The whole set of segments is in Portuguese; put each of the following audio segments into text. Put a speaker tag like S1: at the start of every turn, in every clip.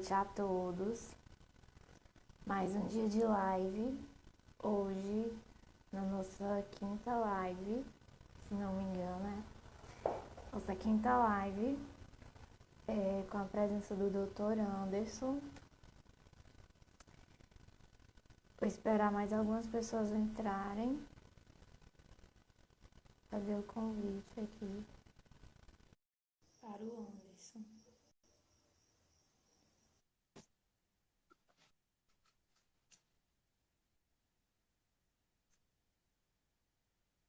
S1: noite a todos. Mais um dia de live. Hoje, na nossa quinta live, se não me engano, né? Nossa quinta live, com a presença do Dr. Anderson. Vou esperar mais algumas pessoas entrarem. Fazer o convite aqui para o Anderson.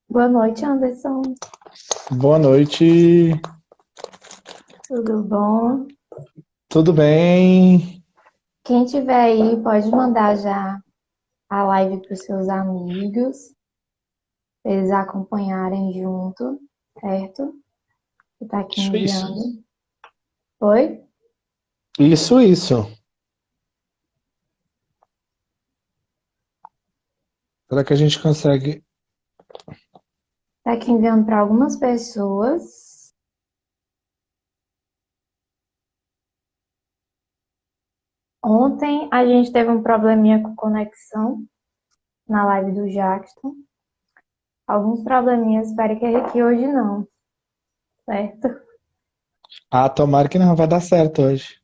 S1: Boa noite, Anderson.
S2: Boa noite.
S1: Tudo bom?
S2: Tudo bem?
S1: Quem tiver aí, pode mandar já a live para os seus amigos, para eles acompanharem junto, certo? Você tá aqui
S2: Isso.
S1: enviando. Oi?
S2: Isso. Será que a gente consegue?
S1: Tá aqui enviando para algumas pessoas. Ontem a gente teve um probleminha com conexão na live do Jackson. Alguns probleminhas, espero que aqui hoje não, certo?
S2: Tomara que não vai dar certo hoje.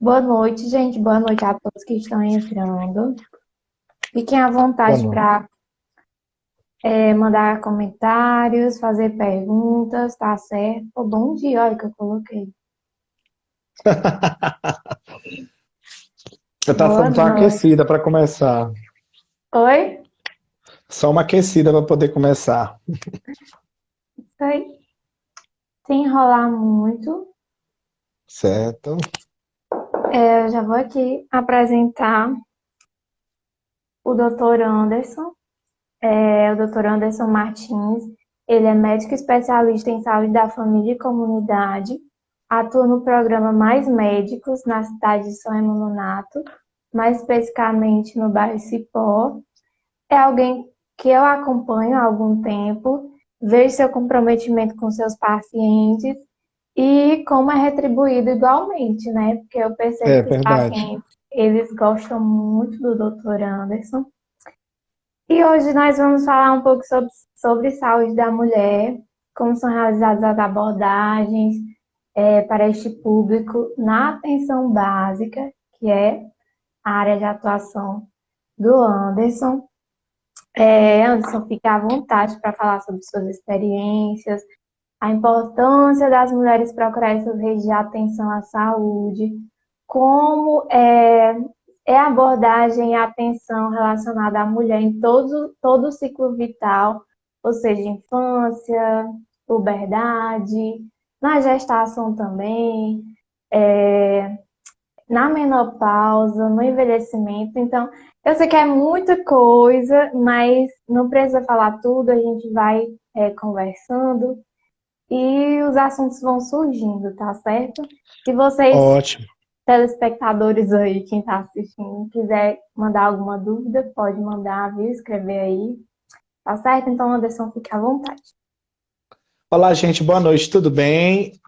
S1: Boa noite, gente. Boa noite a todos que estão entrando. Fiquem à
S2: Boa
S1: vontade
S2: noite.
S1: para mandar comentários, fazer perguntas, tá certo? Bom dia, olha que eu coloquei.
S2: Eu tá
S1: Boa
S2: só uma
S1: noite.
S2: aquecida para começar.
S1: Oi?
S2: Só uma aquecida para poder começar.
S1: Isso aí. Sem enrolar muito,
S2: Certo.
S1: eu já vou aqui apresentar o Dr. Anderson. O Dr. Anderson Martins. Ele é médico especialista em saúde da família e comunidade. Atua no programa Mais Médicos, na cidade de São Remo Nonato, mais especificamente no bairro Cipó. É alguém que eu acompanho há algum tempo, vejo seu comprometimento com seus pacientes e como é retribuído igualmente, né? Porque eu percebo
S2: É
S1: que os
S2: verdade.
S1: pacientes, eles gostam muito do Dr. Anderson. E hoje nós vamos falar um pouco sobre saúde da mulher, como são realizadas as abordagens para este público na atenção básica, que é a área de atuação do Anderson. Anderson, fique à vontade para falar sobre suas experiências, a importância das mulheres procurarem essas redes de atenção à saúde, como é a abordagem e a atenção relacionada à mulher em todo o ciclo vital, ou seja, infância, puberdade, na gestação também, na menopausa, no envelhecimento. Então, eu sei que é muita coisa, mas não precisa falar tudo, a gente vai conversando e os assuntos vão surgindo, tá certo? Se vocês,
S2: Ótimo.
S1: telespectadores aí, quem está assistindo, quiser mandar alguma dúvida, pode mandar, viu? Escrever aí, tá certo? Então, Anderson, fique à vontade.
S2: Olá, gente. Boa noite. Tudo bem?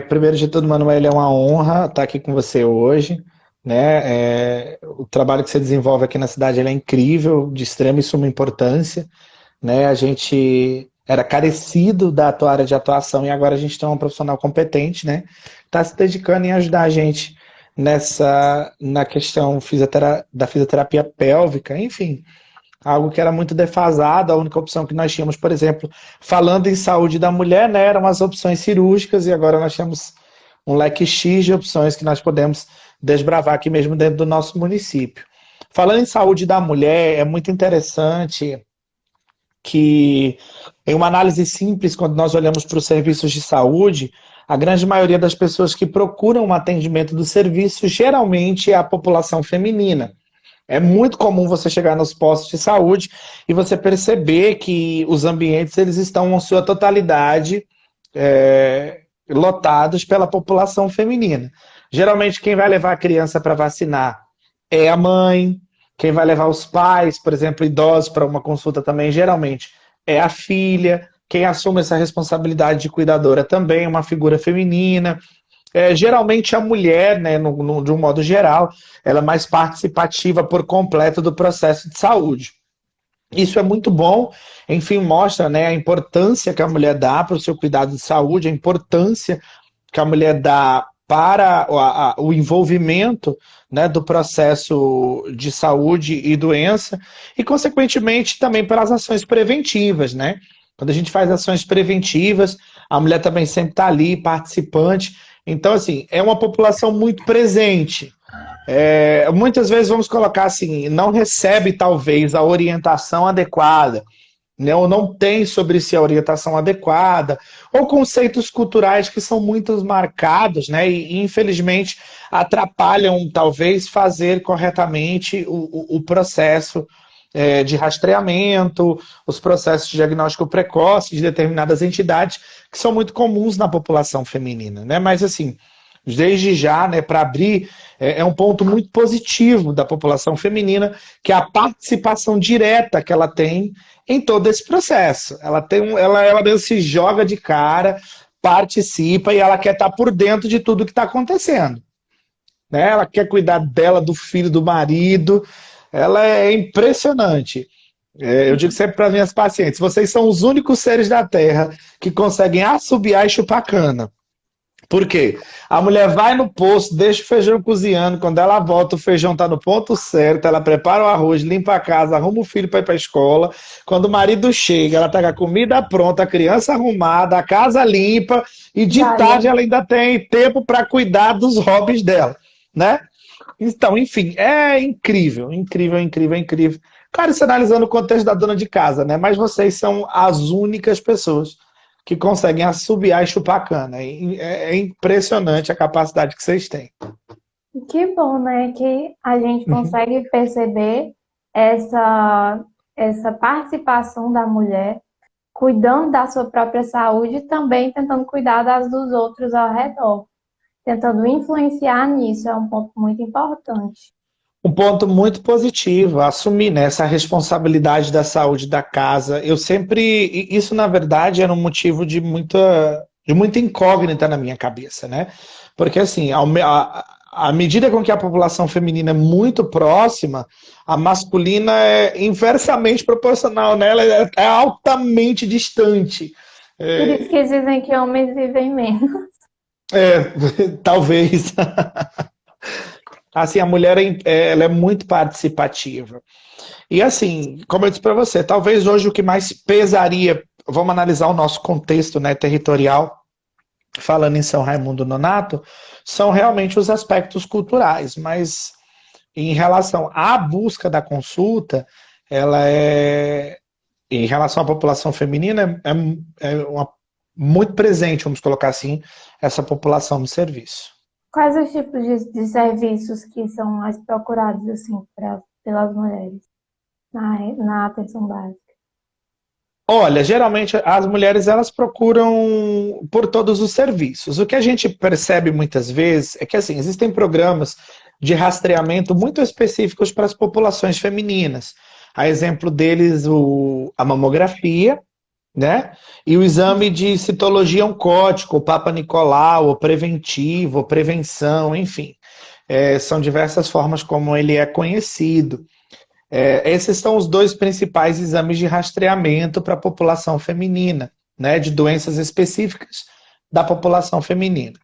S2: Primeiro de tudo, Manuel, é uma honra estar aqui com você hoje, né? O trabalho que você desenvolve aqui na cidade ele é incrível, de extrema e suma importância, né? A gente era carecido da tua área de atuação e agora a gente tem um profissional competente, né? Está se dedicando em ajudar a gente na questão da fisioterapia pélvica, enfim, algo que era muito defasado. A única opção que nós tínhamos, por exemplo, falando em saúde da mulher, né, eram as opções cirúrgicas e agora nós temos um leque X de opções que nós podemos desbravar aqui mesmo dentro do nosso município. Falando em saúde da mulher, é muito interessante que, em uma análise simples, quando nós olhamos para os serviços de saúde, a grande maioria das pessoas que procuram um atendimento do serviço geralmente é a população feminina. É muito comum você chegar nos postos de saúde e você perceber que os ambientes eles estão, em sua totalidade, lotados pela população feminina. Geralmente, quem vai levar a criança para vacinar é a mãe, quem vai levar os pais, por exemplo, idosos para uma consulta também, geralmente é a filha, quem assume essa responsabilidade de cuidadora também é uma figura feminina. geralmente a mulher, né, de um modo geral, ela é mais participativa por completo do processo de saúde. Isso é muito bom, enfim, mostra, né, a importância que a mulher dá para o seu cuidado de saúde, a importância que a mulher dá para o envolvimento, né, do processo de saúde e doença, e, consequentemente, também pelas ações preventivas, né? Quando a gente faz ações preventivas, a mulher também sempre está ali, participante. Então, assim, é uma população muito presente. Muitas vezes vamos colocar assim, não recebe talvez a orientação adequada, né, ou não tem sobre si a orientação adequada, ou conceitos culturais que são muito marcados, né, e infelizmente atrapalham talvez fazer corretamente o processo de rastreamento, os processos de diagnóstico precoce de determinadas entidades que são muito comuns na população feminina, né? Mas assim, desde já, né, para abrir, é um ponto muito positivo da população feminina, que é a participação direta que ela tem em todo esse processo. Ela mesmo se joga de cara, participa e ela quer estar por dentro de tudo que está acontecendo. Né? Ela quer cuidar dela, do filho, do marido. Ela é impressionante. Eu digo sempre para minhas pacientes, vocês são os únicos seres da Terra que conseguem assobiar e chupar cana. Por quê? A mulher vai no poço, deixa o feijão cozinhando, quando ela volta o feijão está no ponto certo, ela prepara o arroz, limpa a casa, arruma o filho para ir para a escola. Quando o marido chega, ela está com a comida pronta, a criança arrumada, a casa limpa e de tarde ela ainda tem tempo para cuidar dos hobbies dela, né? Então, enfim, é incrível, incrível, incrível, incrível. Claro, isso analisando o contexto da dona de casa, né? Mas vocês são as únicas pessoas que conseguem assobiar e chupar cana. É impressionante a capacidade que vocês têm.
S1: Que bom, né? Que a gente consegue perceber essa participação da mulher, cuidando da sua própria saúde e também tentando cuidar das dos outros ao redor, tentando influenciar nisso, é um ponto muito importante.
S2: Um ponto muito positivo, assumir, né, essa responsabilidade da saúde da casa. Eu sempre. Isso, na verdade, era um motivo de muita incógnita na minha cabeça, né? Porque, assim, à medida com que a população feminina é muito próxima, a masculina é inversamente proporcional, né? Ela é altamente distante.
S1: Por isso que dizem que homens vivem menos.
S2: Talvez. Assim, a mulher ela é muito participativa. E assim, como eu disse para você, talvez hoje o que mais pesaria, vamos analisar o nosso contexto, né, territorial, falando em São Raimundo Nonato, são realmente os aspectos culturais, mas em relação à busca da consulta, em relação à população feminina, muito presente, vamos colocar assim, essa população no serviço.
S1: Quais os tipos de serviços que são mais procurados assim pelas mulheres na atenção básica?
S2: Olha, geralmente as mulheres elas procuram por todos os serviços. O que a gente percebe muitas vezes é que assim, existem programas de rastreamento muito específicos para as populações femininas. A exemplo deles, a mamografia, né? E o exame de citologia oncótica, o Papa Nicolau, o preventivo, o prevenção, enfim. São diversas formas como ele é conhecido. Esses são os dois principais exames de rastreamento para a população feminina, né? De doenças específicas da população feminina.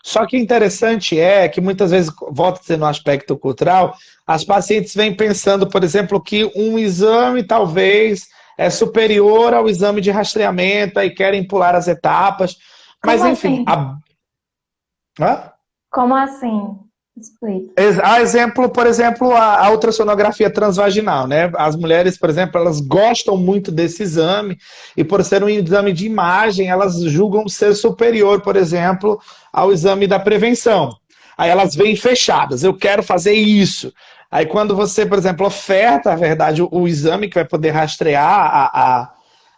S2: Só que interessante é que muitas vezes, volta a ser no aspecto cultural, as pacientes vêm pensando, por exemplo, que um exame talvez é superior ao exame de rastreamento e querem pular as etapas. Mas,
S1: Como
S2: enfim.
S1: assim? Como assim? Explica.
S2: Exemplo, por exemplo, a ultrassonografia transvaginal, né? As mulheres, por exemplo, elas gostam muito desse exame e por ser um exame de imagem, elas julgam ser superior, por exemplo, ao exame da prevenção. Aí elas vêm fechadas, eu quero fazer isso. Aí quando você, por exemplo, oferta, na verdade, o exame que vai poder rastrear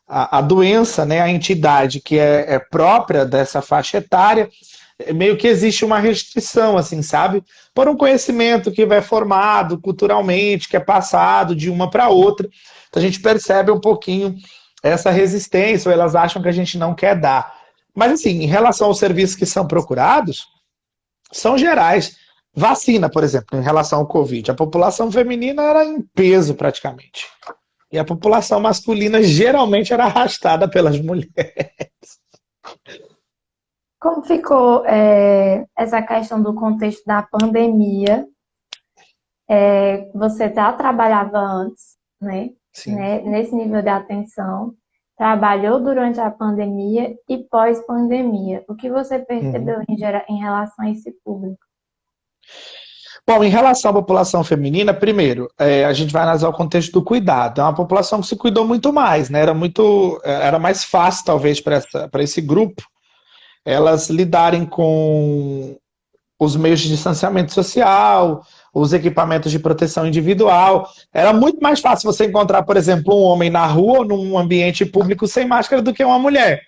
S2: a doença, né, a entidade que é própria dessa faixa etária, meio que existe uma restrição, assim, sabe? Por um conhecimento que vai formado culturalmente, que é passado de uma para outra. Então a gente percebe um pouquinho essa resistência, ou elas acham que a gente não quer dar. Mas assim, em relação aos serviços que são procurados, são gerais. Vacina, por exemplo, em relação ao Covid, a população feminina era em peso praticamente. E a população masculina geralmente era arrastada pelas mulheres.
S1: Como ficou essa questão do contexto da pandemia? Você já trabalhava antes, né?
S2: Sim.
S1: Nesse nível de atenção, trabalhou durante a pandemia e pós-pandemia. O que você
S2: Uhum.
S1: percebeu em relação a esse público?
S2: Bom, em relação à população feminina, primeiro, a gente vai analisar o contexto do cuidado. É uma população que se cuidou muito mais, né? Era mais fácil, talvez, para esse grupo, elas lidarem com os meios de distanciamento social, os equipamentos de proteção individual. Era muito mais fácil você encontrar, por exemplo, um homem na rua ou num ambiente público sem máscara do que uma mulher.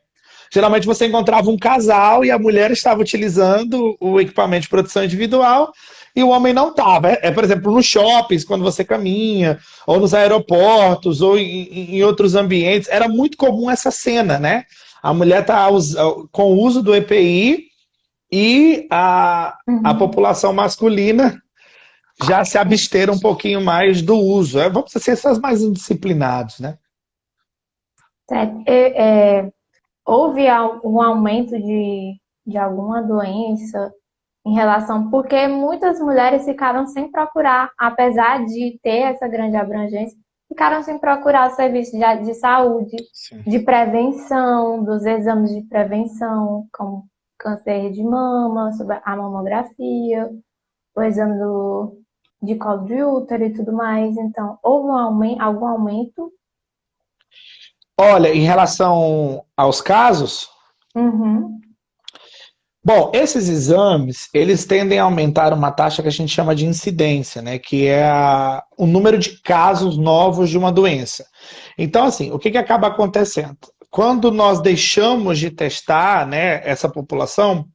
S2: Geralmente você encontrava um casal e a mulher estava utilizando o equipamento de proteção individual e o homem não estava. Por exemplo, nos shoppings, quando você caminha, ou nos aeroportos, ou em outros ambientes, era muito comum essa cena, né? A mulher está com o uso do EPI e a
S1: Uhum.
S2: população masculina já se absteram um pouquinho mais do uso. Vamos ser essas mais indisciplinados, né?
S1: Certo. Houve um aumento de alguma doença em relação, porque muitas mulheres ficaram sem procurar, apesar de ter essa grande abrangência, ficaram sem procurar serviços de saúde,
S2: Sim.
S1: de prevenção, dos exames de prevenção, como câncer de mama, sobre a mamografia, o exame de colo de útero e tudo mais. Então, houve algum aumento?
S2: Olha, em relação aos casos,
S1: Uhum,
S2: bom, esses exames, eles tendem a aumentar uma taxa que a gente chama de incidência, né? Que é o número de casos novos de uma doença. Então, assim, o que acaba acontecendo? Quando nós deixamos de testar, né, essa população,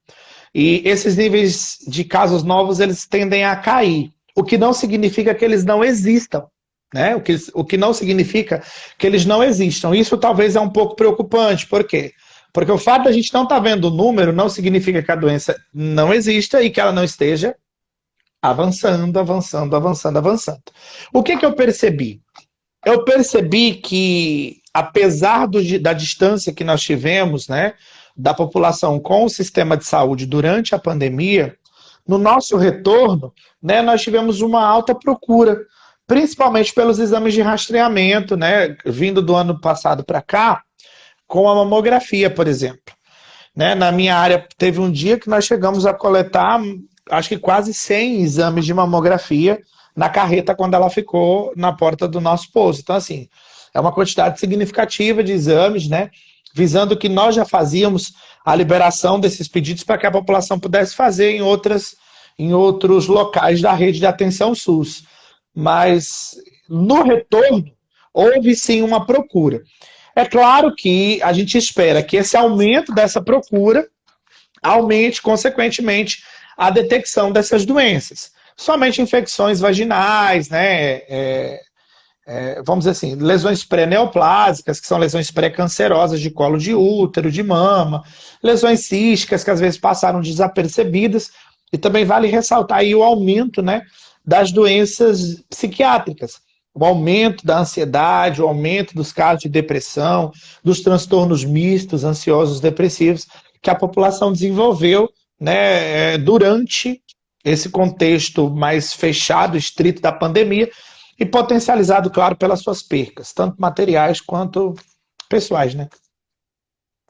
S2: e esses níveis de casos novos, eles tendem a cair. O que não significa que eles não existam, né? O que não significa que eles não existam. Isso talvez é um pouco preocupante. Por quê? Porque o fato de a gente não estar vendo o número não significa que a doença não exista e que ela não esteja avançando, avançando, avançando, avançando. O que eu percebi? Eu percebi que, apesar da distância que nós tivemos, né, da população com o sistema de saúde durante a pandemia, no nosso retorno, né, nós tivemos uma alta procura, principalmente pelos exames de rastreamento, né, vindo do ano passado para cá, com a mamografia, por exemplo. Né? Na minha área, teve um dia que nós chegamos a coletar, acho que quase 100 exames de mamografia na carreta quando ela ficou na porta do nosso posto. Então, assim, é uma quantidade significativa de exames, né? Visando que nós já fazíamos a liberação desses pedidos para que a população pudesse fazer em outros locais da rede de atenção SUS. Mas no retorno, houve sim uma procura. É claro que a gente espera que esse aumento dessa procura aumente, consequentemente, a detecção dessas doenças. Somente infecções vaginais, né? Vamos dizer assim, lesões pré-neoplásicas, que são lesões pré-cancerosas de colo de útero, de mama, lesões císticas, que às vezes passaram desapercebidas, e também vale ressaltar aí o aumento, né, das doenças psiquiátricas, o aumento da ansiedade, o aumento dos casos de depressão, dos transtornos mistos, ansiosos, depressivos, que a população desenvolveu, né, durante esse contexto mais fechado, estrito da pandemia, e potencializado, claro, pelas suas percas, tanto materiais quanto pessoais, né?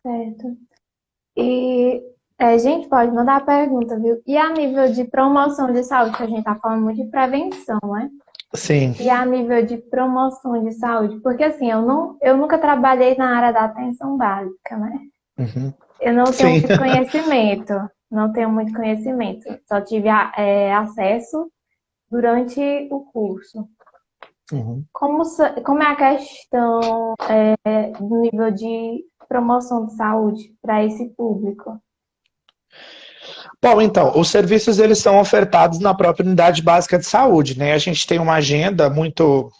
S1: certo. E a gente pode mandar a pergunta, viu? E a nível de promoção de saúde, que a gente está falando muito de prevenção, né?
S2: Sim.
S1: E a nível de promoção de saúde, porque assim, eu nunca trabalhei na área da atenção básica, né?
S2: Uhum.
S1: Eu não tenho
S2: Sim.
S1: muito conhecimento, não tenho muito conhecimento. Só tive acesso durante o curso.
S2: Uhum.
S1: Como é a questão do nível de promoção de saúde para esse público?
S2: Bom, então, os serviços eles são ofertados na própria unidade básica de saúde, né? A gente tem uma agenda muito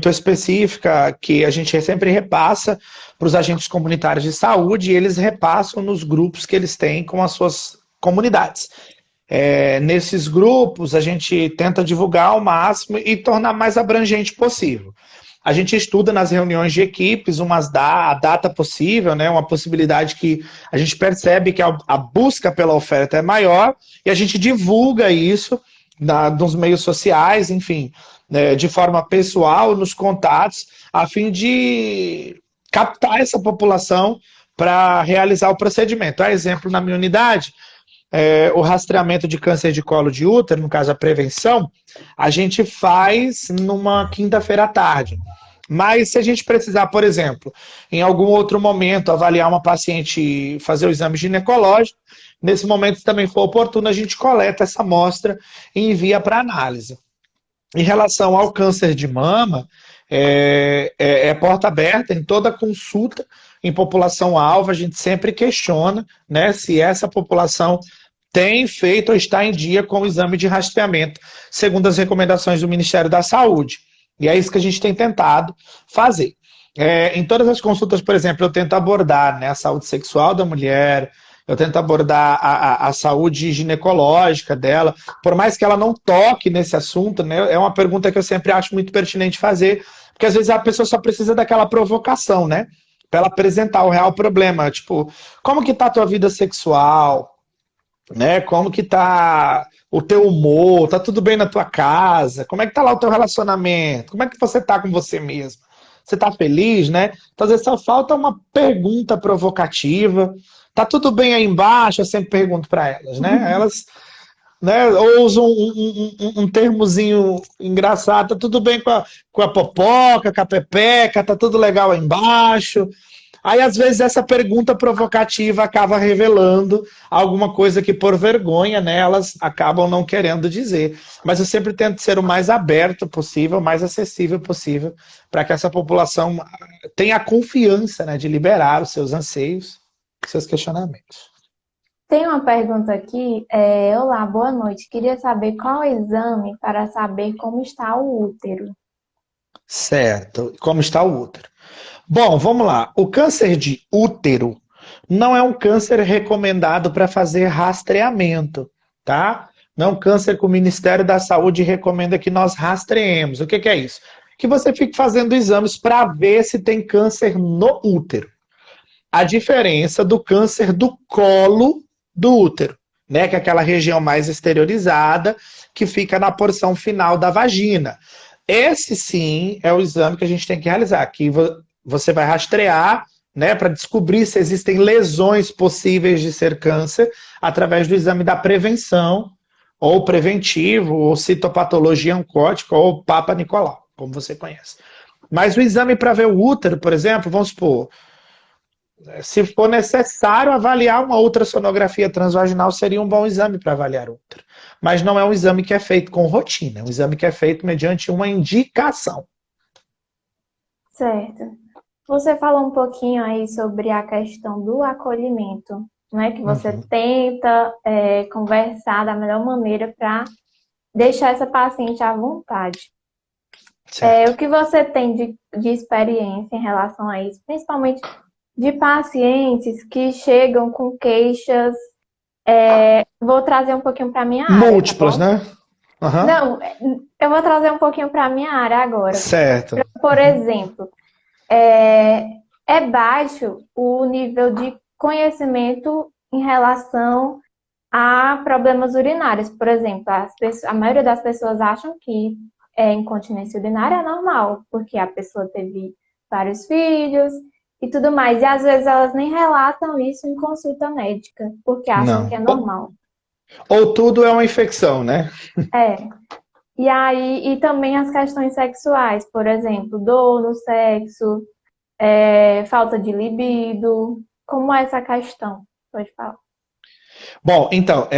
S2: específica que a gente sempre repassa para os agentes comunitários de saúde e eles repassam nos grupos que eles têm com as suas comunidades. Nesses grupos, a gente tenta divulgar ao máximo e tornar mais abrangente possível. A gente estuda nas reuniões de equipes a data possível, né, uma possibilidade que a gente percebe que a busca pela oferta é maior e a gente divulga isso nos meios sociais, enfim, né, de forma pessoal, nos contatos, a fim de captar essa população para realizar o procedimento. A exemplo, na minha unidade, o rastreamento de câncer de colo de útero, no caso a prevenção, a gente faz numa quinta-feira à tarde. Mas se a gente precisar, por exemplo, em algum outro momento, avaliar uma paciente, fazer o exame ginecológico, nesse momento, se também for oportuno, a gente coleta essa amostra e envia para análise. Em relação ao câncer de mama, é porta aberta em toda consulta em população-alvo, a gente sempre questiona, né, se essa população tem feito ou está em dia com o exame de rastreamento, segundo as recomendações do Ministério da Saúde. E é isso que a gente tem tentado fazer. Em todas as consultas, por exemplo, eu tento abordar, né, a saúde sexual da mulher, eu tento abordar a saúde ginecológica dela, por mais que ela não toque nesse assunto, né, é uma pergunta que eu sempre acho muito pertinente fazer, porque às vezes a pessoa só precisa daquela provocação, né, para ela apresentar o real problema, tipo, como que tá a tua vida sexual, né, como que tá o teu humor, tá tudo bem na tua casa, como é que tá lá o teu relacionamento, como é que você tá com você mesmo, você tá feliz, né, então às vezes só falta uma pergunta provocativa, tá tudo bem aí embaixo, eu sempre pergunto para elas, né, elas, né, ou usam um termozinho engraçado, tá tudo bem com a popoca, com a pepeca, tá tudo legal aí embaixo. Aí, às vezes, essa pergunta provocativa acaba revelando alguma coisa que, por vergonha, né, elas acabam não querendo dizer. Mas eu sempre tento ser o mais aberto possível, o mais acessível possível, para que essa população tenha a confiança, né, de liberar os seus anseios, os seus questionamentos.
S1: Tem uma pergunta aqui. Olá, boa noite. Queria saber qual é o exame para saber como está o útero.
S2: Certo. Como está o útero? Bom, vamos lá. O câncer de útero não é um câncer recomendado para fazer rastreamento, tá? Não é um câncer que o Ministério da Saúde recomenda que nós rastreemos. O que é isso? Que você fique fazendo exames para ver se tem câncer no útero. A diferença do câncer do colo do útero, né? Que é aquela região mais exteriorizada que fica na porção final da vagina. Esse sim é o exame que a gente tem que realizar, que você vai rastrear, né, para descobrir se existem lesões possíveis de ser câncer através do exame da prevenção, ou preventivo, ou citopatologia oncótica, ou Papa Nicolau, como você conhece. Mas o exame para ver o útero, por exemplo, vamos supor, se for necessário avaliar uma ultrassonografia transvaginal, seria um bom exame para avaliar o útero. Mas não é um exame que é feito com rotina, é um exame que é feito mediante uma indicação.
S1: Certo. Você falou um pouquinho aí sobre a questão do acolhimento, né? Que você tenta conversar da melhor maneira para deixar essa paciente à vontade. O que você tem de experiência em relação a isso, principalmente de pacientes que chegam com queixas, vou trazer um pouquinho para a minha área.
S2: Múltiplas,
S1: tá bom?
S2: né? Uhum.
S1: Não, eu vou trazer um pouquinho para a minha área agora.
S2: Certo.
S1: Por exemplo, é baixo o nível de conhecimento em relação a problemas urinários. Por exemplo, a maioria das pessoas acham que incontinência urinária é normal, porque a pessoa teve vários filhos e tudo mais. E às vezes elas nem relatam isso em consulta médica, porque acham que é normal.
S2: Ou tudo é uma infecção, né?
S1: E aí, e também as questões sexuais, por exemplo, dor no sexo, falta de libido. Como é essa questão? Pode falar.
S2: Bom, então,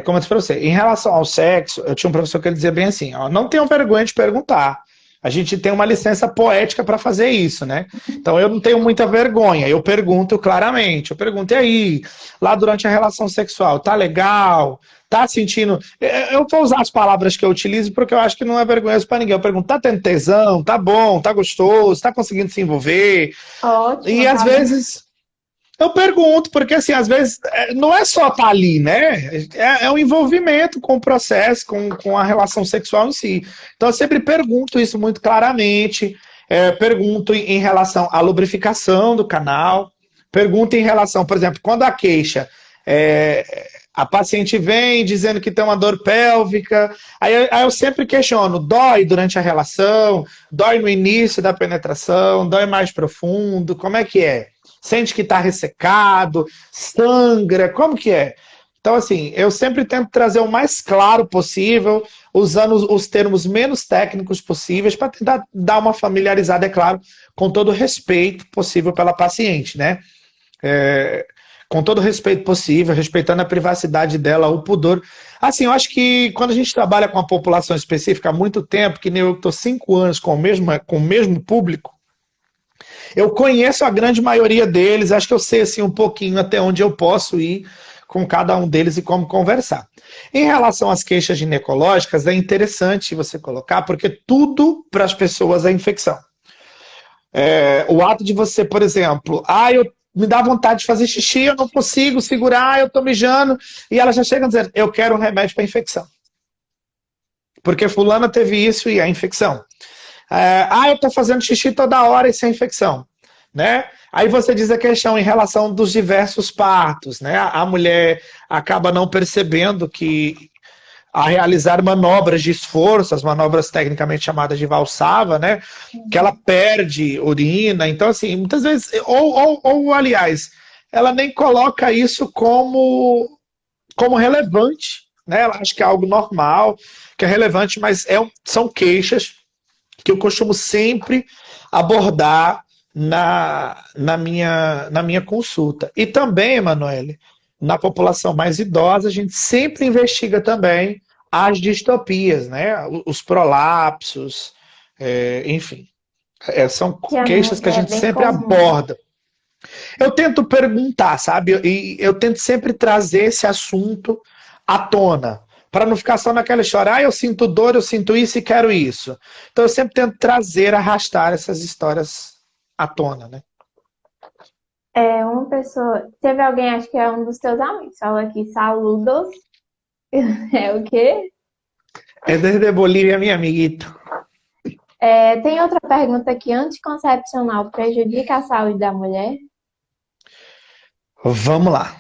S2: como eu disse para você, em relação ao sexo, eu tinha um professor que ele dizia bem assim, ó, não tenham vergonha de perguntar. A gente tem uma licença poética para fazer isso, né? Então eu não tenho muita vergonha, eu pergunto claramente, eu pergunto, e aí, lá durante a relação sexual, tá legal? Tá sentindo... Eu vou usar as palavras que eu utilizo porque eu acho que não é vergonhoso para ninguém. Eu pergunto, tá tendo tesão? Tá bom? Tá gostoso? Tá conseguindo se envolver?
S1: Ótimo,
S2: E às vezes... Eu pergunto, porque assim, às vezes não é só estar ali, né? É um envolvimento com o processo, com a relação sexual em si. Então eu sempre pergunto isso muito claramente, pergunto em relação à lubrificação do canal, pergunto em relação, por exemplo, quando a queixa, a paciente vem dizendo que tem uma dor pélvica, aí eu sempre questiono, dói durante a relação, dói no início da penetração, dói mais profundo, como é que é? Sente que está ressecado, sangra, como que é? Então, assim, eu sempre tento trazer o mais claro possível, usando os termos menos técnicos possíveis, para tentar dar uma familiarizada, é claro, com todo o respeito possível pela paciente, né? É, com todo o respeito possível, respeitando a privacidade dela, o pudor. Assim, eu acho que quando a gente trabalha com a população específica há muito tempo, que nem eu estou 5 anos com o mesmo público, eu conheço a grande maioria deles, acho que eu sei assim um pouquinho até onde eu posso ir com cada um deles e como conversar. Em relação às queixas ginecológicas, é interessante você colocar, porque tudo para as pessoas é infecção. O ato de você, por exemplo, me dá vontade de fazer xixi, eu não consigo segurar, eu tô mijando, e ela já chega dizendo, eu quero um remédio para infecção. Porque fulana teve isso e é infecção. Eu tô fazendo xixi toda hora, isso é infecção. Né? Aí você diz a questão em relação dos diversos partos, né? A mulher acaba não percebendo que a realizar manobras de esforço, as manobras tecnicamente chamadas de valsava, né? Que ela perde urina. Então, assim, muitas vezes, aliás, ela nem coloca isso como relevante, né? Ela acha que é algo normal, que é relevante, mas são queixas que eu costumo sempre abordar na minha consulta. E também, Emanuele, na população mais idosa, a gente sempre investiga também as distopias, né? Os prolapsos, enfim. São
S1: Que
S2: queixas que a
S1: é
S2: gente
S1: bem
S2: sempre
S1: comum.
S2: aborda. Eu tento perguntar, sabe? E eu tento sempre trazer esse assunto à tona, para não ficar só naquela história, eu sinto dor, eu sinto isso e quero isso. Então eu sempre tento trazer, arrastar essas histórias à tona, né?
S1: Uma pessoa. Teve alguém, acho que é um dos teus amigos, falou aqui, saludos. É o quê?
S2: É desde Bolívia, minha amiguito.
S1: Tem outra pergunta aqui: anticoncepcional prejudica a saúde da mulher?
S2: Vamos lá.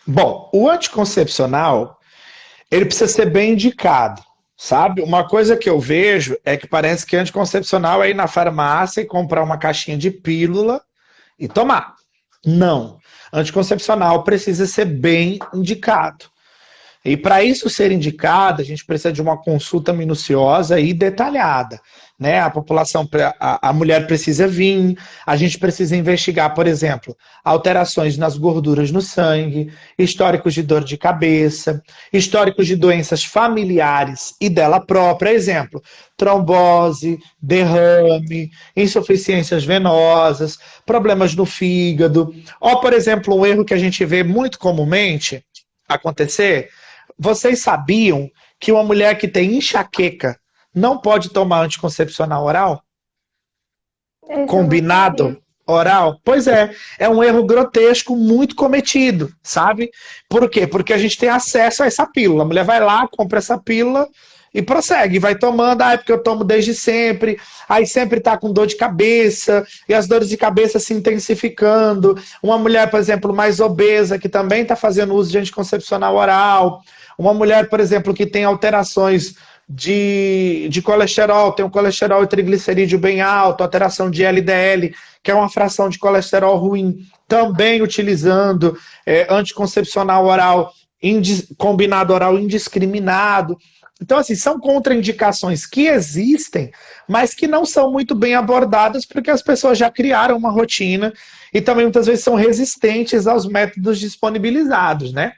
S2: Bom, o anticoncepcional, ele precisa ser bem indicado, sabe? Uma coisa que eu vejo é que parece que anticoncepcional é ir na farmácia e comprar uma caixinha de pílula e tomar. Não. Anticoncepcional precisa ser bem indicado. E para isso ser indicado, a gente precisa de uma consulta minuciosa e detalhada. Né? A população, a mulher precisa vir, a gente precisa investigar, por exemplo, alterações nas gorduras no sangue, históricos de dor de cabeça, históricos de doenças familiares e dela própria, exemplo, trombose, derrame, insuficiências venosas, problemas no fígado, ou, por exemplo, um erro que a gente vê muito comumente acontecer. Vocês sabiam que uma mulher que tem enxaqueca não pode tomar anticoncepcional oral?
S1: Esse eu não sabia.
S2: Combinado oral? Pois é um erro grotesco muito cometido, sabe? Por quê? Porque a gente tem acesso a essa pílula. A mulher vai lá, compra essa pílula e prossegue, vai tomando, é porque eu tomo desde sempre, aí sempre tá com dor de cabeça, e as dores de cabeça se intensificando. Uma mulher, por exemplo, mais obesa, que também está fazendo uso de anticoncepcional oral, uma mulher, por exemplo, que tem alterações de colesterol, tem um colesterol e triglicerídeo bem alto, alteração de LDL, que é uma fração de colesterol ruim, também utilizando anticoncepcional oral, combinado oral indiscriminado. Então, assim, são contraindicações que existem, mas que não são muito bem abordadas porque as pessoas já criaram uma rotina e também muitas vezes são resistentes aos métodos disponibilizados, né?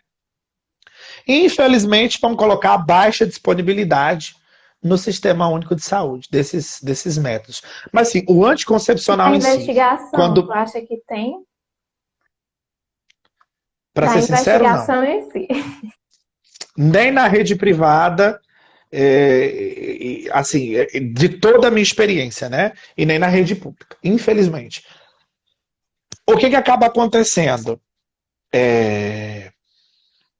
S2: Infelizmente, vamos colocar a baixa disponibilidade no Sistema Único de Saúde, desses métodos. Mas, assim, o
S1: A
S2: anticoncepcional em si,
S1: investigação, tu
S2: quando,
S1: acha que tem?
S2: para
S1: Da
S2: ser sincero, não.
S1: investigação em si.
S2: Nem na rede privada, assim, de toda a minha experiência, né? E nem na rede pública, infelizmente. O que acaba acontecendo?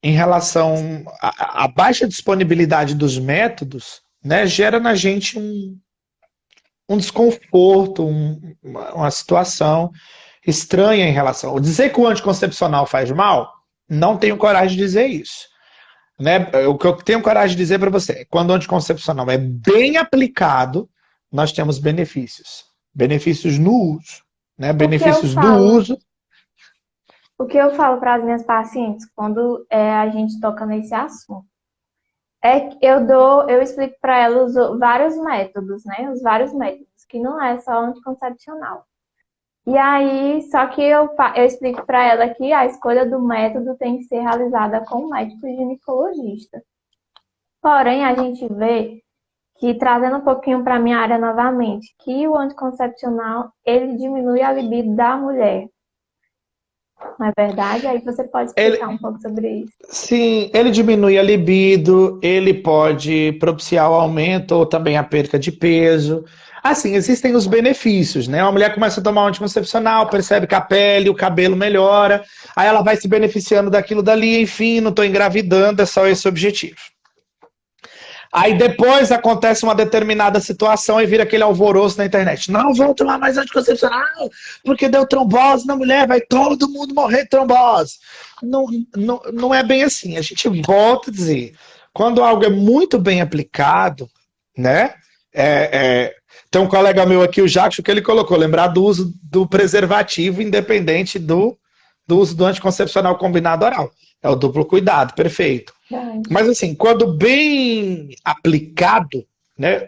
S2: Em relação à baixa disponibilidade dos métodos, né, gera na gente um desconforto, uma situação estranha em relação. Dizer que o anticoncepcional faz mal, não tenho coragem de dizer isso. Né? O que eu tenho coragem de dizer para você é quando o anticoncepcional é bem aplicado, nós temos benefícios. Benefícios no uso. Né?
S1: O que eu
S2: Benefícios do
S1: falo,
S2: uso.
S1: o que eu falo para as minhas pacientes quando a gente toca nesse assunto é que eu explico para elas vários métodos, né? Os vários métodos, que não é só anticoncepcional. E aí, só que eu explico para ela que a escolha do método tem que ser realizada com um médico ginecologista. Porém, a gente vê que, trazendo um pouquinho para a minha área novamente, que o anticoncepcional, ele diminui a libido da mulher. Não é verdade? Aí você pode explicar
S2: Ele,
S1: um pouco sobre isso.
S2: sim, ele diminui a libido, ele pode propiciar o aumento ou também a perda de peso. Assim, existem os benefícios, né? Uma mulher começa a tomar um anticoncepcional, percebe que a pele, o cabelo melhora, aí ela vai se beneficiando daquilo dali, enfim, não estou engravidando, é só esse o objetivo. Aí depois acontece uma determinada situação e vira aquele alvoroço na internet. Não vou tomar mais anticoncepcional, porque deu trombose na mulher, vai todo mundo morrer de trombose. Não é bem assim. A gente volta a dizer, quando algo é muito bem aplicado, né? Tem um colega meu aqui, o Jackson, que ele colocou, lembrar do uso do preservativo independente do uso do anticoncepcional combinado oral. É o duplo cuidado, perfeito. Mas assim, quando bem aplicado, né,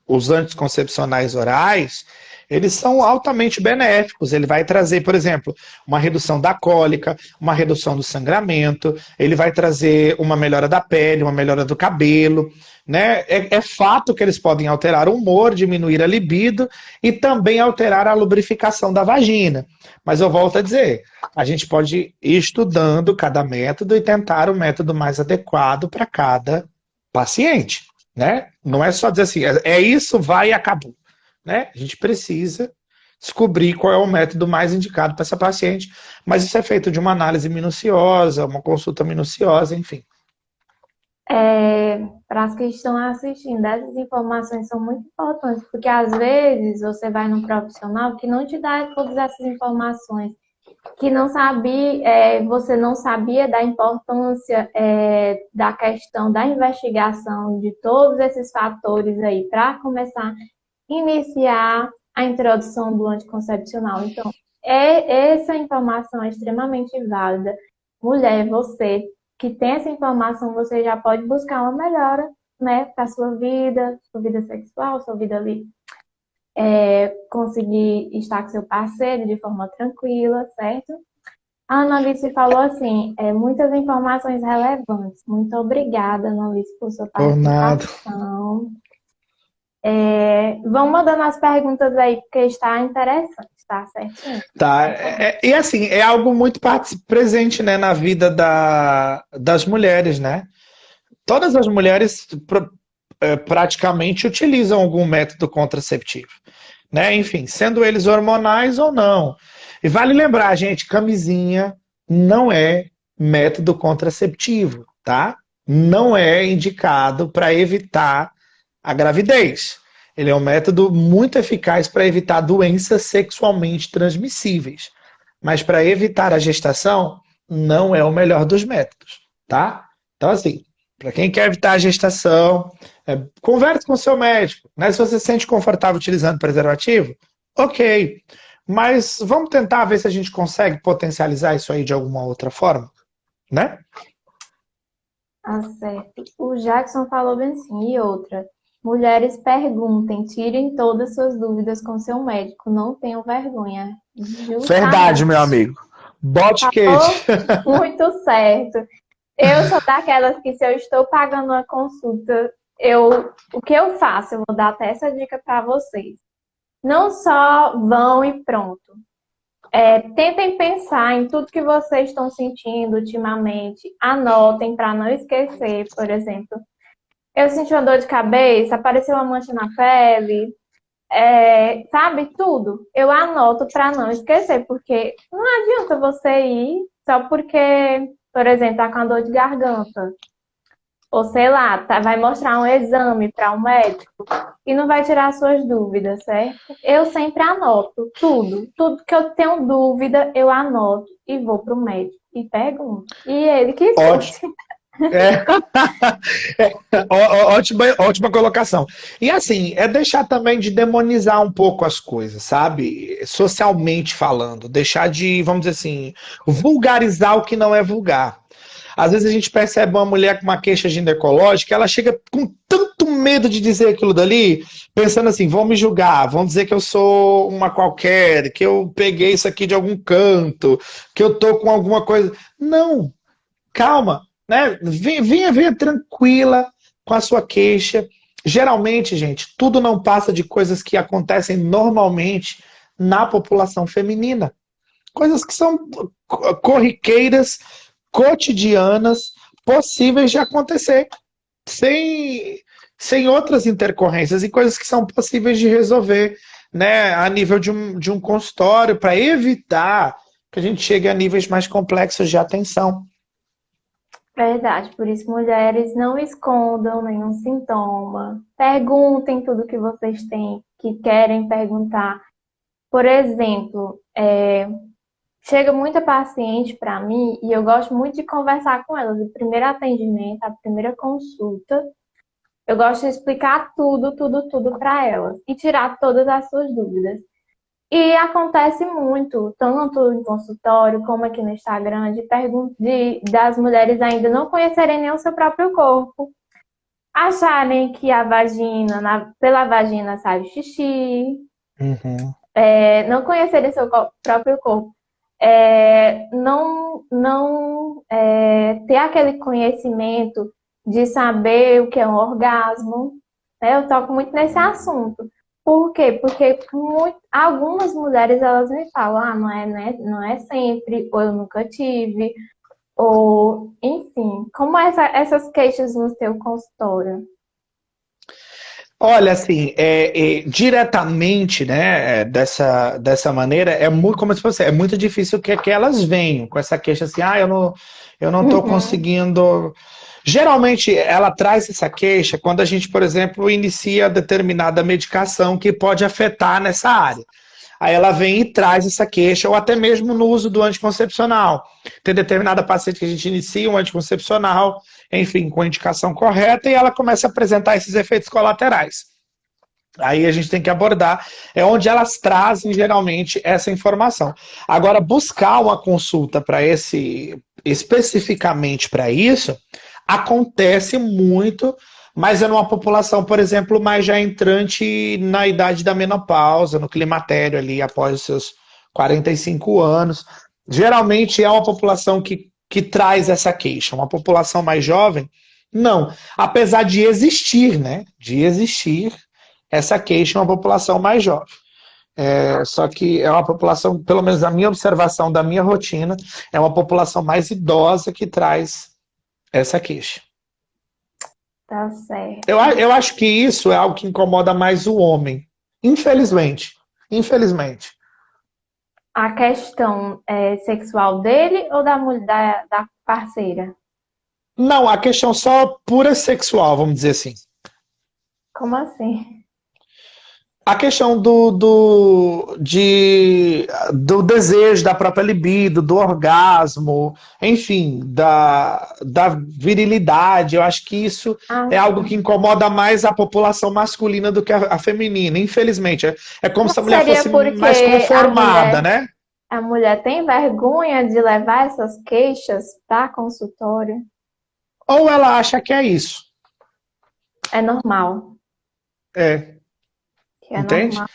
S2: os anticoncepcionais orais, eles são altamente benéficos. Ele vai trazer, por exemplo, uma redução da cólica, uma redução do sangramento, ele vai trazer uma melhora da pele, uma melhora do cabelo. Né? É fato que eles podem alterar o humor, diminuir a libido e também alterar a lubrificação da vagina. Mas eu volto a dizer, a gente pode ir estudando cada método e tentar o método mais adequado para cada paciente. Né? Não é só dizer assim, é isso, vai e acabou. Né? A gente precisa descobrir qual é o método mais indicado para essa paciente, mas isso é feito de uma análise minuciosa, uma consulta minuciosa, enfim.
S1: Para as que estão assistindo, essas informações são muito importantes, porque às vezes você vai num profissional que não te dá todas essas informações, que não sabia, você não sabia da importância da questão da investigação de todos esses fatores aí para começar a iniciar a introdução do anticoncepcional. Então, essa informação é extremamente válida. Mulher, você que tem essa informação, você já pode buscar uma melhora, né, para sua vida sexual, sua vida ali, conseguir estar com seu parceiro de forma tranquila, certo? A Annalice falou assim, muitas informações relevantes. Muito obrigada, Annalice, por sua
S2: Por nada.
S1: participação. Vão mandando as perguntas aí, porque está interessante, tá certinho?
S2: Tá, e assim, é algo muito presente, né, na vida das mulheres, né? Todas as mulheres praticamente utilizam algum método contraceptivo, né? Enfim, sendo eles hormonais ou não. E vale lembrar, gente, camisinha não é método contraceptivo, tá? Não é indicado para evitar a gravidez. Ele é um método muito eficaz para evitar doenças sexualmente transmissíveis. Mas para evitar a gestação, não é o melhor dos métodos, tá? Então, assim, para quem quer evitar a gestação, converse com o seu médico. Né? Se você se sente confortável utilizando preservativo, ok. Mas vamos tentar ver se a gente consegue potencializar isso aí de alguma outra forma, né?
S1: Tá certo. O Jackson falou bem assim. E outra, mulheres perguntem, tirem todas suas dúvidas com seu médico, não tenham vergonha.
S2: Verdade, meu
S1: Justamente.
S2: amigo. Bote quente.
S1: Oh, muito certo. Eu sou daquelas que, se eu estou pagando uma consulta, o que eu faço? Eu vou dar até essa dica para vocês. Não só vão e pronto. Tentem pensar em tudo que vocês estão sentindo ultimamente. Anotem para não esquecer, por exemplo. Eu senti uma dor de cabeça, apareceu uma mancha na pele, sabe, tudo. Eu anoto para não esquecer, porque não adianta você ir só porque, por exemplo, tá com a dor de garganta. Ou sei lá, vai mostrar um exame para um médico e não vai tirar suas dúvidas, certo? Eu sempre anoto tudo. Tudo que eu tenho dúvida, eu anoto e vou pro médico e pergunto. E ele que
S2: Ótimo.
S1: escute.
S2: É. Ótima colocação. E assim, é deixar também de demonizar um pouco as coisas, sabe? Socialmente falando. Deixar de, vamos dizer assim, vulgarizar o que não é vulgar. Às vezes a gente percebe uma mulher com uma queixa ginecológica, ela chega com tanto medo de dizer aquilo dali, pensando assim, vão me julgar, vão dizer que eu sou uma qualquer, que eu peguei isso aqui de algum canto, que eu tô com alguma coisa. Não, calma, né? Venha tranquila com a sua queixa. Geralmente, gente, tudo não passa de coisas que acontecem normalmente na população feminina. Coisas que são corriqueiras, cotidianas, possíveis de acontecer, sem, sem outras intercorrências e coisas que são possíveis de resolver, né, a nível de um consultório, para evitar que a gente chegue a níveis mais complexos de atenção.
S1: Verdade, por isso mulheres não escondam nenhum sintoma. Perguntem tudo que vocês têm, que querem perguntar. Por exemplo, chega muita paciente para mim e eu gosto muito de conversar com elas. O primeiro atendimento, a primeira consulta, eu gosto de explicar tudo, tudo, tudo para elas e tirar todas as suas dúvidas. E acontece muito, tanto em consultório como aqui no Instagram, das mulheres ainda não conhecerem nem o seu próprio corpo, acharem que a vagina, pela vagina sai xixi,
S2: Uhum.
S1: não conhecerem seu próprio corpo, não ter aquele conhecimento de saber o que é um orgasmo, né? Eu toco muito nesse assunto. Por quê? Porque algumas mulheres elas me falam, não é, né? Não é sempre, ou eu nunca tive, ou enfim, como essas queixas no seu consultório?
S2: Olha, assim, diretamente, né, dessa maneira, é muito, como se fosse, é muito difícil que elas venham com essa queixa assim, eu não estou
S1: Uhum.
S2: conseguindo. Geralmente, ela traz essa queixa quando a gente, por exemplo, inicia determinada medicação que pode afetar nessa área. Aí ela vem e traz essa queixa, ou até mesmo no uso do anticoncepcional. Tem determinada paciente que a gente inicia um anticoncepcional, enfim, com a indicação correta, e ela começa a apresentar esses efeitos colaterais. Aí a gente tem que abordar, é onde elas trazem geralmente essa informação. Agora, buscar uma consulta para especificamente para isso, acontece muito, mas é numa população, por exemplo, mais já entrante na idade da menopausa, no climatério ali, após os seus 45 anos. Geralmente é uma população que traz essa queixa. Uma população mais jovem, não. Apesar de existir, né? De existir essa queixa em uma população mais jovem. Só que é uma população, pelo menos a minha observação da minha rotina, é uma população mais idosa que traz essa queixa.
S1: Tá certo.
S2: Eu acho que isso é algo que incomoda mais o homem. Infelizmente. Infelizmente.
S1: A questão sexual dele ou da parceira?
S2: Não, a questão só pura sexual, vamos dizer assim.
S1: Como assim?
S2: A questão do desejo, da própria libido, do orgasmo, enfim, da virilidade, eu acho que isso
S1: Ah,
S2: é algo que
S1: sim.
S2: incomoda mais a população masculina do que a feminina, infelizmente. É como
S1: Não
S2: se a mulher
S1: seria
S2: fosse mais
S1: porque
S2: conformada, né?
S1: a mulher tem vergonha de levar essas queixas para consultório?
S2: Ou ela acha que é isso.
S1: É normal.
S2: É,
S1: Que é
S2: entende?
S1: normal.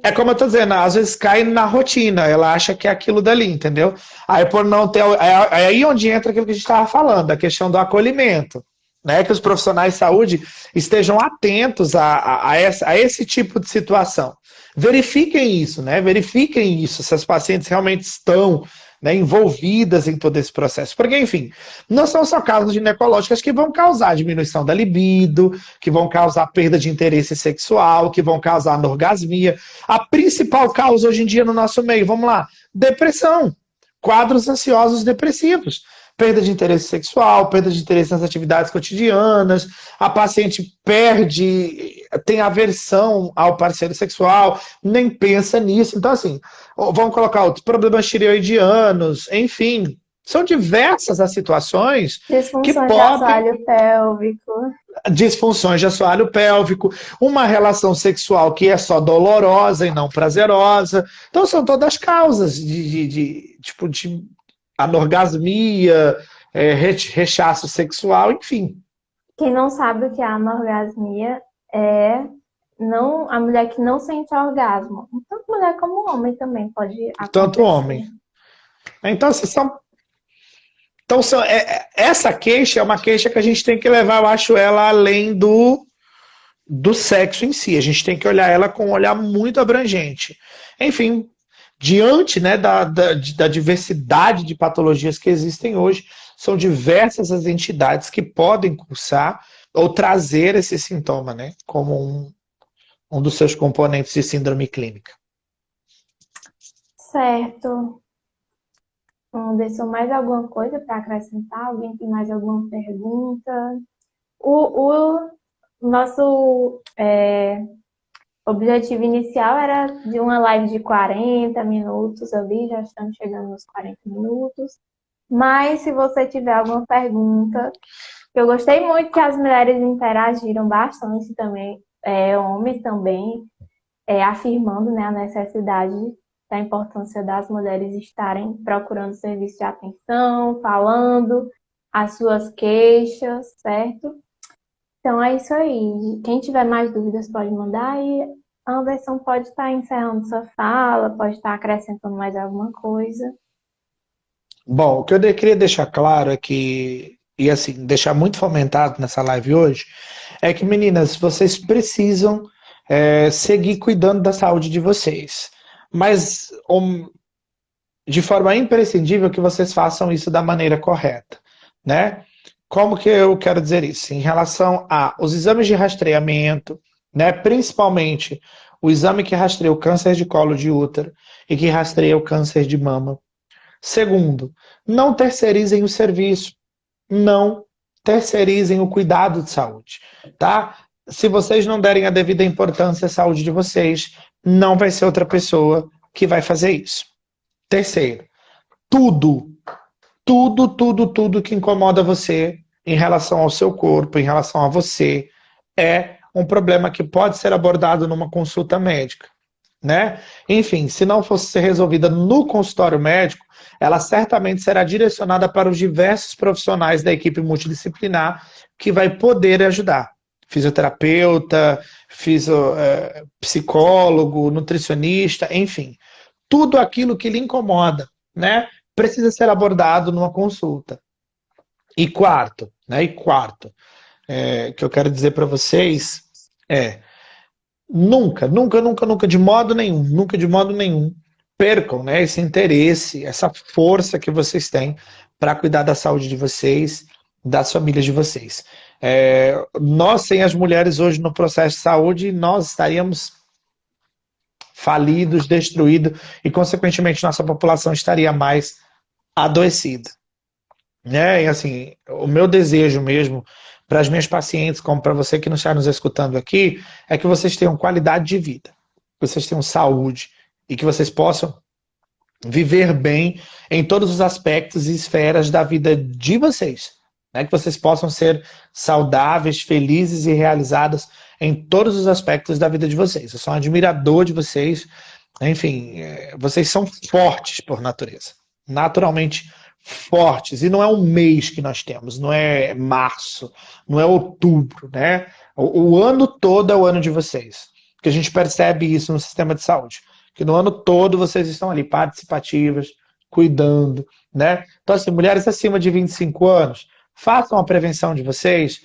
S2: É como eu tô dizendo, às vezes cai na rotina, ela acha que é aquilo dali, entendeu? Aí por não ter. É aí onde entra aquilo que a gente estava falando, a questão do acolhimento. Né, que os profissionais de saúde estejam atentos a esse tipo de situação. Verifiquem isso, né? Verifiquem isso, se as pacientes realmente estão né, envolvidas em todo esse processo. Porque, enfim, não são só causas ginecológicas que vão causar diminuição da libido, que vão causar perda de interesse sexual, que vão causar anorgasmia. A principal causa hoje em dia no nosso meio, vamos lá, depressão, quadros ansiosos depressivos. Perda de interesse sexual, perda de interesse nas atividades cotidianas, a paciente perde, tem aversão ao parceiro sexual, nem pensa nisso. Então, assim, vamos colocar outros problemas tireoidianos, enfim, são diversas as situações que
S1: Disfunções de
S2: podem.
S1: assoalho pélvico.
S2: Disfunções de assoalho pélvico, uma relação sexual que é só dolorosa e não prazerosa. Então, são todas causas tipo, de anorgasmia, rechaço sexual, enfim.
S1: Quem não sabe o que é anorgasmia é não, a mulher que não sente orgasmo. Tanto mulher como homem também pode
S2: Tanto
S1: acontecer.
S2: homem. Então, assim, essa queixa é uma queixa que a gente tem que levar, eu acho, ela além do sexo em si. A gente tem que olhar ela com um olhar muito abrangente. Enfim, diante, né, da diversidade de patologias que existem hoje, são diversas as entidades que podem cursar ou trazer esse sintoma, né, como um dos seus componentes de síndrome clínica.
S1: Certo. Deixou mais alguma coisa para acrescentar? Alguém tem mais alguma pergunta? O nosso objetivo inicial era de uma live de 40 minutos ali, já estamos chegando nos 40 minutos. Mas se você tiver alguma pergunta, eu gostei muito que as mulheres interagiram bastante também, homens também, afirmando, né, a necessidade da importância das mulheres estarem procurando serviço de atenção, falando as suas queixas, certo? Então é isso aí. Quem tiver mais dúvidas pode mandar e a Anderson pode estar encerrando sua fala, pode estar acrescentando mais alguma coisa.
S2: Bom, o que eu queria deixar claro é que, e assim, deixar muito fomentado nessa live hoje, é que, meninas, vocês precisam seguir cuidando da saúde de vocês. Mas de forma imprescindível que vocês façam isso da maneira correta, né? Como que eu quero dizer isso? Em relação aos exames de rastreamento, né? Principalmente o exame que rastreia o câncer de colo de útero e que rastreia o câncer de mama. Segundo, não terceirizem o serviço, não terceirizem o cuidado de saúde, tá? Se vocês não derem a devida importância à saúde de vocês, não vai ser outra pessoa que vai fazer isso. Terceiro, tudo que incomoda você em relação ao seu corpo, em relação a você, é um problema que pode ser abordado numa consulta médica, né? Enfim, se não fosse ser resolvida no consultório médico, ela certamente será direcionada para os diversos profissionais da equipe multidisciplinar que vai poder ajudar. Fisioterapeuta, psicólogo, nutricionista, enfim. Tudo aquilo que lhe incomoda, né? Precisa ser abordado numa consulta. E quarto, que eu quero dizer para vocês nunca, de modo nenhum, percam, né, esse interesse, essa força que vocês têm para cuidar da saúde de vocês, das famílias de vocês. Nós, sem as mulheres hoje no processo de saúde, nós estaríamos falidos, destruídos e, consequentemente, nossa população estaria mais adoecida. Né? E, assim, o meu desejo mesmo para as minhas pacientes, como para você que não está nos escutando aqui, é que vocês tenham qualidade de vida, que vocês tenham saúde e que vocês possam viver bem em todos os aspectos e esferas da vida de vocês. Né? Que vocês possam ser saudáveis, felizes e realizadas em todos os aspectos da vida de vocês. Eu sou um admirador de vocês. Enfim, vocês são fortes por natureza. Naturalmente fortes. E não é um mês que nós temos, não é março, não é outubro, né? O ano todo é o ano de vocês. Porque a gente percebe isso no sistema de saúde. Que no ano todo vocês estão ali participativas, cuidando, né? Então, assim, mulheres acima de 25 anos, façam a prevenção de vocês.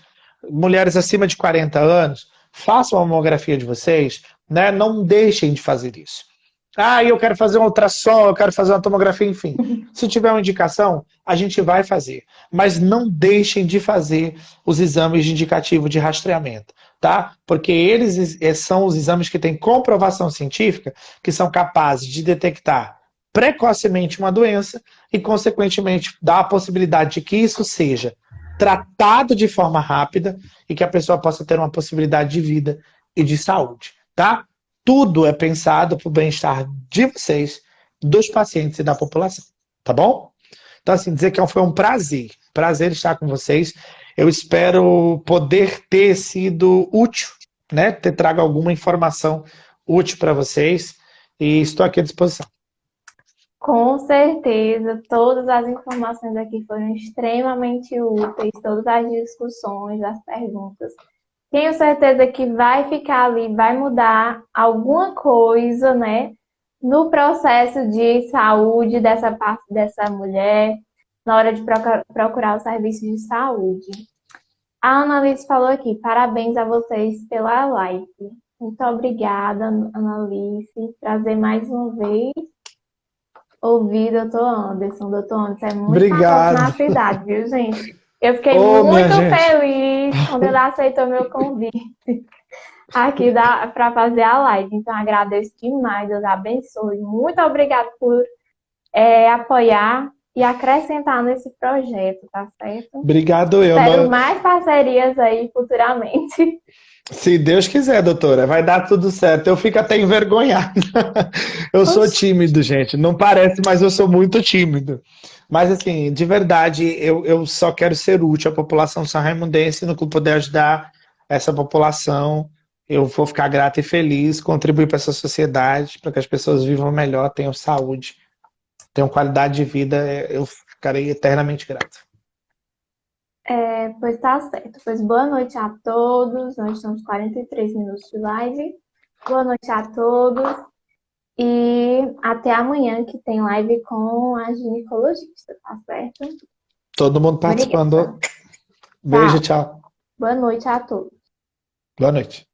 S2: Mulheres acima de 40 anos, façam a mamografia de vocês, né? Não deixem de fazer isso. Ah, eu quero fazer um ultrassom, eu quero fazer uma tomografia, enfim. Se tiver uma indicação, a gente vai fazer. Mas não deixem de fazer os exames de indicativo de rastreamento, tá? Porque eles são os exames que têm comprovação científica, que são capazes de detectar precocemente uma doença e, consequentemente, dar a possibilidade de que isso seja tratado de forma rápida e que a pessoa possa ter uma possibilidade de vida e de saúde, tá? Tudo é pensado para o bem-estar de vocês, dos pacientes e da população, tá bom? Então, assim, dizer que foi um prazer estar com vocês. Eu espero poder ter sido útil, né? Ter trago alguma informação útil para vocês e estou aqui à disposição.
S1: Com certeza, todas as informações aqui foram extremamente úteis, todas as discussões, as perguntas. Tenho certeza que vai ficar ali, vai mudar alguma coisa, né, no processo de saúde dessa parte dessa mulher, na hora de procurar o serviço de saúde. A Annalise falou aqui, parabéns a vocês pela live. Muito obrigada, Annalise. Prazer mais uma vez ouvir doutor Anderson. Doutor Anderson é muito famoso
S2: Obrigado.
S1: na cidade, viu, gente? Eu fiquei
S2: Ô, minha
S1: muito
S2: gente.
S1: feliz quando ele aceitou meu convite aqui para fazer a live. Então, agradeço demais, Deus abençoe. Muito obrigada por apoiar e acrescentar nesse projeto, tá certo?
S2: Obrigado eu.
S1: Espero mais parcerias aí futuramente.
S2: Se Deus quiser, doutora, vai dar tudo certo. Eu fico até envergonhado. Eu sou
S1: Oxi.
S2: tímido, gente. Não parece, mas eu sou muito tímido. Mas, assim, de verdade, eu só quero ser útil à população sanraimundense. No que eu puder ajudar essa população, eu vou ficar grato e feliz, contribuir para essa sociedade, para que as pessoas vivam melhor, tenham saúde, tenham qualidade de vida. Eu ficarei eternamente grato.
S1: Pois tá certo. Pois boa noite a todos. Nós estamos 43 minutos de live. Boa noite a todos. E até amanhã que tem live com a ginecologista, tá certo?
S2: Todo mundo participando.
S1: Obrigada.
S2: Beijo,
S1: Tchau.
S2: tchau.
S1: Boa noite a todos.
S2: Boa noite.